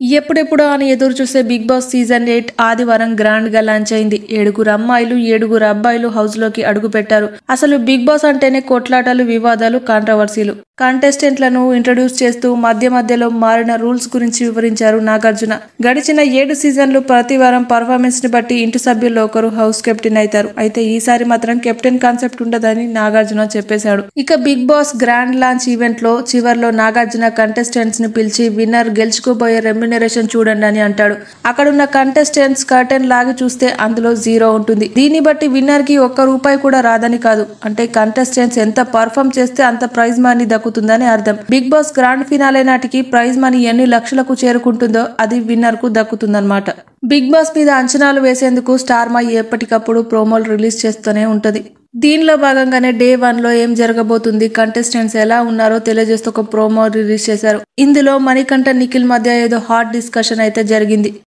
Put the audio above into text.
ఎప్పుడెప్పుడో అని ఎదురు చూసే బిగ్ బాస్ సీజన్ 8 ఆదివారం గ్రాండ్ గా లాంచ్ అయింది. 7గురు అమ్మాయిలు 7గురు అబ్బాయిలు హౌస్ లోకి అడుగు పెట్టారు. అసలు బిగ్ బాస్ అంటేనే కొట్లాటలు, వివాదాలు, కాంట్రవర్సీలు. కంటెస్టెంట్లను ఇంట్రడ్యూస్ చేస్తూ మధ్యలో మారిన రూల్స్ గురించి వివరించారు నాగార్జున. గడిచిన 7 సీజన్లు ప్రతి వారం పర్ఫార్మెన్స్ ని బట్టి ఇంటి సభ్యుల్లో ఒకరు హౌస్ కెప్టెన్ అవుతారు. అయితే ఈసారి మాత్రం కెప్టెన్ కాన్సెప్ట్ ఉండదని నాగార్జున చెప్పేశాడు. ఇక Bigg Boss grand launch event లో చివర్లో నాగార్జున కంటెస్టెంట్స్ ని పిలిచి విన్నర్ గెలుచుకోబోయే రెమ్యునరేషన్ చూడండి అని అంటాడు. అక్కడున్న కంటెస్టెంట్స్ కర్టెన్ లాగి చూస్తే అందులో 0 ఉంటుంది. దీన్ని బట్టి విన్నర్ కి ₹1 కూడా రాదని కాదు, అంటే కంటెస్టెంట్స్ ఎంత పర్ఫామ్ చేస్తే అంత ప్రైజ్ మనీ దక్కుతుందని అర్థం. బిగ్ బాస్ గ్రాండ్ ఫినాలే నాటికి ప్రైజ్ మనీ ఎన్ని లక్షలకు చేరుకుంటుందో అది విన్నర్ కు దక్కుతుందన్నమాట. బిగ్ బాస్ మీద అంచనాలు వేసేందుకు స్టార్ మా ఎప్పటికప్పుడు ప్రోమోలు రిలీజ్ చేస్తూనే ఉంటది. దీనిలో భాగంగానే డే 1 లో ఏం జరగబోతుంది, కంటెస్టెంట్స్ ఎలా ఉన్నారో తెలియజేస్తూ ఒక ప్రోమో రిలీజ్ చేశారు. ఇందులో మణికంఠ నిఖిల్ మధ్య ఏదో హాట్ డిస్కషన్ అయితే జరిగింది.